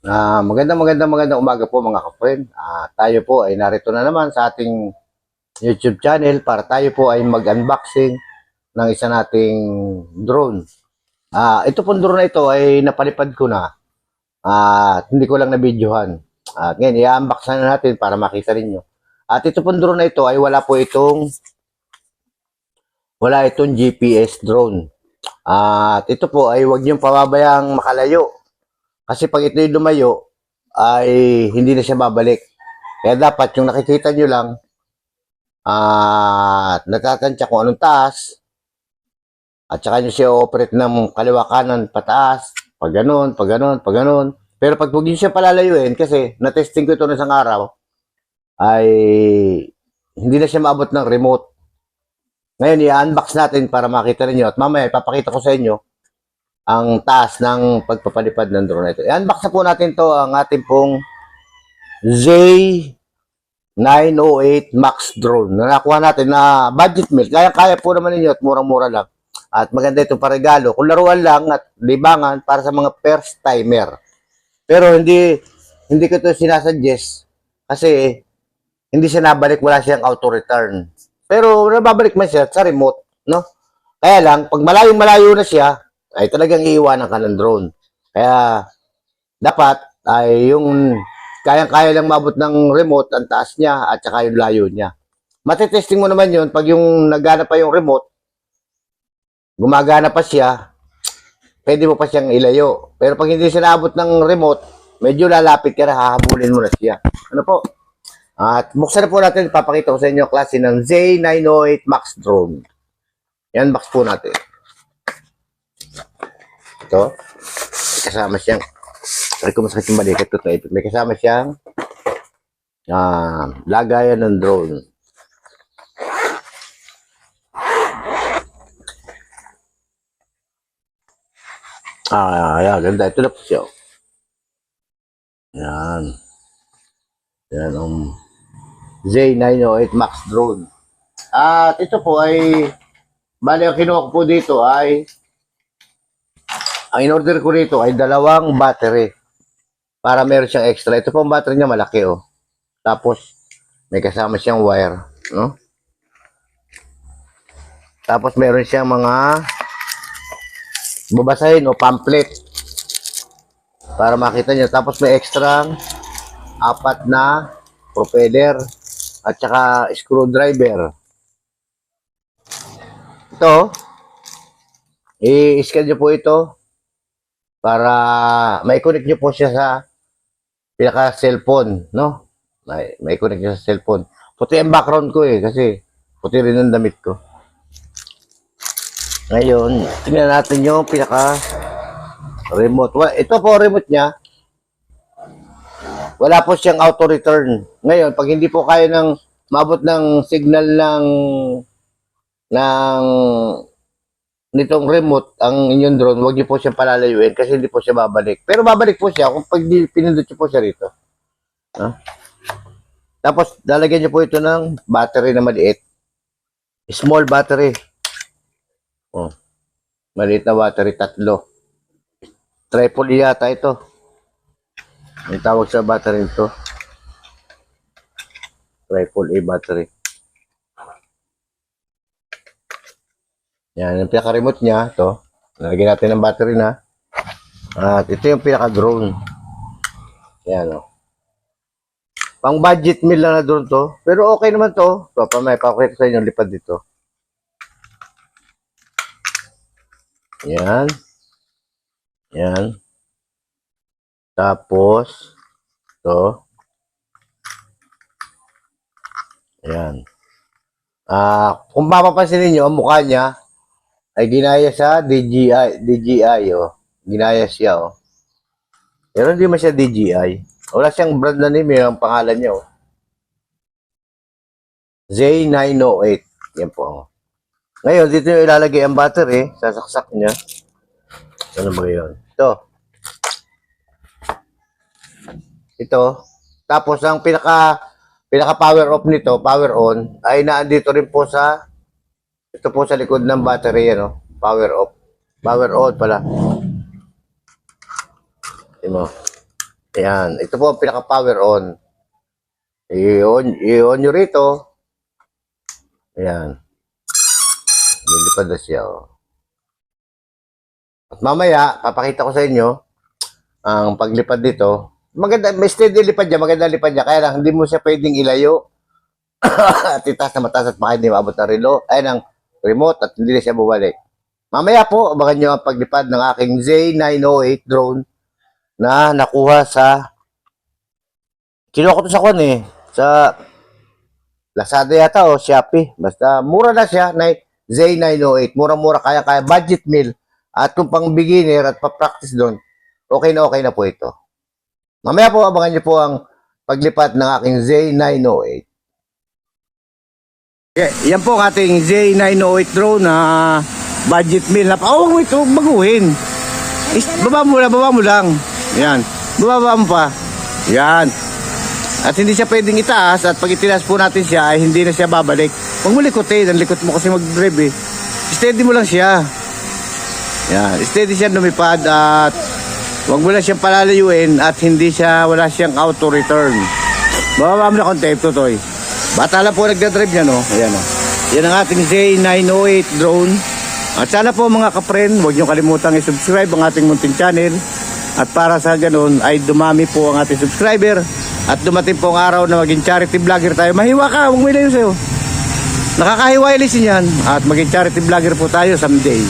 Magandang umaga po mga kapatid. Tayo po ay narito na naman sa ating YouTube channel para tayo po ay mag-unboxing ng isa nating drone. Ito pong drone na ito ay napalipad ko na at hindi ko lang na-videohan. At ngayon, i-unbox na natin para makita ninyo. At ito pong drone na ito ay wala itong GPS drone. At ito po ay huwag niyong pababayang makalayo. Kasi pag ito'y lumayo, ay hindi na siya babalik. Kaya dapat yung nakikita nyo lang, natatansya kung anong taas, at saka nyo siya operate ng kaliwa kanan, pataas, pag ganun, pag ganun, pag ganun. Pero pag huwag nyo siya palalayuin, kasi na-testing ko ito na isang araw, ay hindi na siya maabot ng remote. Ngayon, i-unbox natin para makita ninyo at mamaya ipapakita ko sa inyo ang taas ng pagpapalipad ng drone na ito. I-unbox na po natin to ang ating pong Z908 Max drone na nakuha natin na budget meal. Kaya po naman ninyo at murang-mura lang. At maganda itong paregalo. Kung laruan lang at libangan para sa mga first timer. Pero hindi ko ito sinasuggest kasi hindi siya nabalik, wala siyang auto return. Pero nababalik man siya sa remote, no? Kaya lang, pag malayo-malayo na siya, ay talagang iiwanan ka ng drone. Kaya, dapat ay yung kayang-kaya lang mabot ng remote, ang taas niya at saka yung layo niya. Matitesting mo naman yun, pag yung nagana pa yung remote, gumagana pa siya, pwede mo pa siyang ilayo. Pero pag hindi siya naabot ng remote, medyo lalapit ka na, hahabulin mo na siya. Ano po? At buksan na po natin, papakita ko sa inyo klase ng Z908 Max drone. Yan, box po natin. Ito, may kasama siyang, sorry kung masakit yung balikat ko ito, may kasama siyang lagayan ng drone. Ayan, ganda. Ito na po siya. Yan. Yan ang Z908 Max drone. At ito po ay, bali ang kinuha ko po dito ay, ang in-order ko rito ay 2 battery para meron siyang extra. Ito po ang battery niya malaki oh. Tapos may kasama siyang wire, no? Tapos meron siyang mga babasahin o pamphlet para makita niyo. Tapos may extra 4 na propeller at saka screwdriver. Ito, i-scan niyo po ito para mai-connect nyo po siya sa pinaka-cellphone, no? Mai-connect nyo sa cellphone. Puti ang background ko eh, kasi puti rin ang damit ko. Ngayon, tingnan natin yung pinaka-remote. Ito po remote niya. Wala po siyang auto-return. Ngayon, pag hindi po kaya ng mabot ng signal nitong remote, ang inyong drone, huwag niyo po siya palalayuin kasi hindi po siya babalik. Pero babalik po siya kung pag pinindot niyo po siya rito. Tapos, lalagyan niyo po ito ng battery na maliit. Small battery. Oh, maliit na battery, 3. Triple yata ito. May tawag sa battery ito. Triple A battery. Yan, yung pinaka-remote niya, ito. Nalagyan natin ng battery na. At ito yung pinaka-drone. Yan, o. Pang budget meal lang na drone to. Pero okay naman to. Ito, pamay, pakita sa inyo lipad dito. Yan. Yan. Tapos, ito. Yan. Kung mapapansin ninyo, ang mukha niya, ay ginaya sa DJI, oh. Ginaya siya, oh. Pero hindi man siya DJI. Wala siyang brand na name, yung pangalan niya, oh. Z908. Yan po, oh. Ngayon, dito yung ilalagay ang battery, sasaksak niya. Ano ba yun? Ito. Tapos, ang pinaka power off nito, power on, ay naandito rin po sa ito po sa likod ng battery, ano? Power off. Power on pala. Ito mo. Ayan, ito po ang pinaka-power on. I-on nyo rito. Ayan. Lilipad na siya. Oh. At mamaya, papakita ko sa inyo ang paglipad dito. Maganda, may steady lipad niya, maganda lipad niya. Kaya lang, hindi mo siya pwedeng ilayo. At itaas na mataas at baka hindi maabot ng ng remote at hindi na siya bumalik. Mamaya po, abangan nyo ang paglipad ng aking Z908 drone na nakuha sa kinuha ko to sa sa Lazada yata o Shopee. Basta mura na siya na Z908. Mura-mura, kaya budget meal. At kung pang beginner at pa-practice doon, okay na po ito. Mamaya po, abangan nyo po ang paglipat ng aking Z908. Yeah, yan po ang ating Z908 drone na budget meal. Huwag mo ito baguhin. Baba mo lang. Yan. Bababa mo pa. Yan. At hindi siya pwedeng itaas at pag itinaas po natin siya ay hindi na siya babalik. Huwag mo likotin. Ang likot mo kasi mag-drive eh. Steady mo lang siya. Yan. Steady siya lumipad at huwag mo lang siyang palalayuin at wala siyang auto return. Bababa mo na konti, Totoy. Bata lang po nagdadrive niya, no? Ayan, no? Yan ang ating Z908 drone. At sana po mga kapren, huwag niyo kalimutang i-subscribe ang ating munting channel. At para sa ganun ay dumami po ang ating subscriber. At dumating po ang araw na maging charity vlogger tayo. Mahiwa ka, huwag mo ilayo sa'yo. Nakakahiwa ilisin yan. At maging charity vlogger po tayo someday.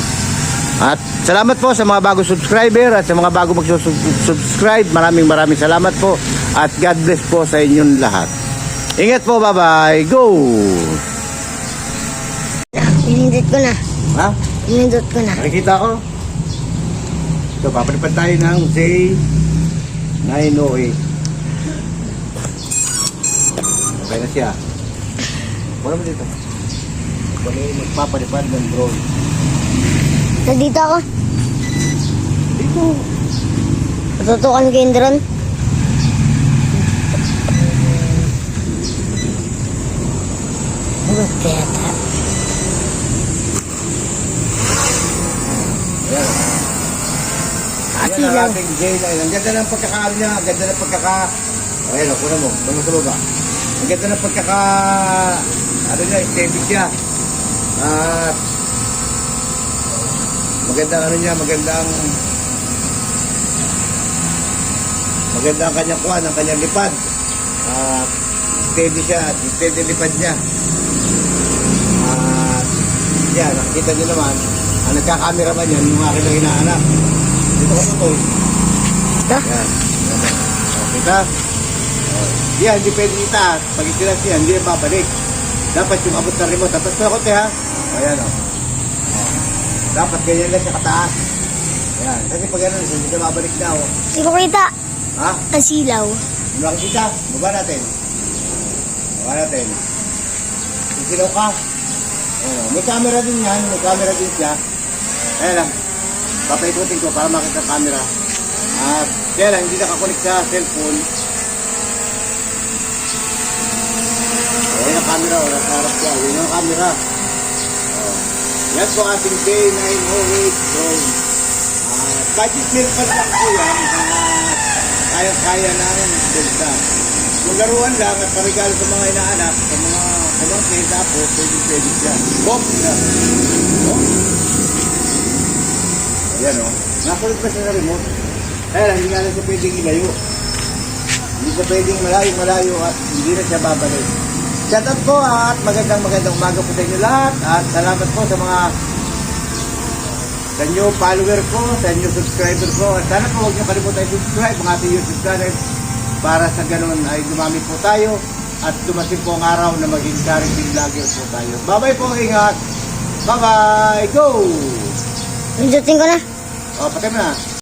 At salamat po sa mga bagong subscriber at sa mga bagong mag-subscribe. Maraming salamat po. At God bless po sa inyong lahat. Ingat po, bye-bye. Go! Pinindot ko na. Ha? Pinindot ko na. Nakikita ko? Ito, papalipad tayo ng Z908. Okay na siya. Wala mo dito. Kung magpapalipad ng drone. Nandito ako. Dito. Matutukan ko yung drone. Teta. Ayan ang ating J9. Ang ganda ng pagkakaano niya. Ang ganda ng Ayan o, kuna mo. Tungo sa baba. Ang ganda ng ano niya, steady siya. At magandang ano niya, magandang kanyang kuhan, ang kanyang lipad. Steady siya, steady lipad niya. Yan, nakikita nyo naman, ang nagkakameraman yan, yung akin na hinahanap. Dito ko ito. Yan. Kita? Yan, hindi pwede itaas. Pag itilas yan, hindi yan babalik. Dapat yung abot ng remote. Tapos na konti ha. Ayan o. Dapat ganyan lang siya kataas. Yan. Kasi pag gano'n, hindi siya babalik na o. Hindi ko kita. Ha? Ang silaw. Hindi makikita. Baba natin. Sisilaw ka. May camera din yan. May camera din siya. Ayan lang. Papaikutin ko para makita ang camera. At kaya lang, hindi nakakunik sa cellphone. Ayan ang camera. Wala sa harap siya. Ayan ang camera. Yan po ating J908 drone. Budget meal pa lang po yan. Kaya-kaya namin bulsa. Kung laruan lang at parigalo sa mga inaanak, sa mga kumangkin, tapos pwede siya. Bop! Ayan o. Nakulit pa siya sa remote. Kaya lang, hindi nga lang siya pwedeng ilayo. Hindi siya pwedeng malayo at hindi na siya babalik. Shout out po at magandang umaga po sa inyo lahat. At salamat po sa mga sa inyo follower ko, sa inyo subscriber ko. At sana po huwag niyo kalimutan i-subscribe ang ating YouTube channel para sa ganun ay dumami po tayo at dumating po ang araw na maging charity vlogger po tayo. Bye-bye po, ingat! Bye-bye! Go! Pindutin ko na. O, patay mo na.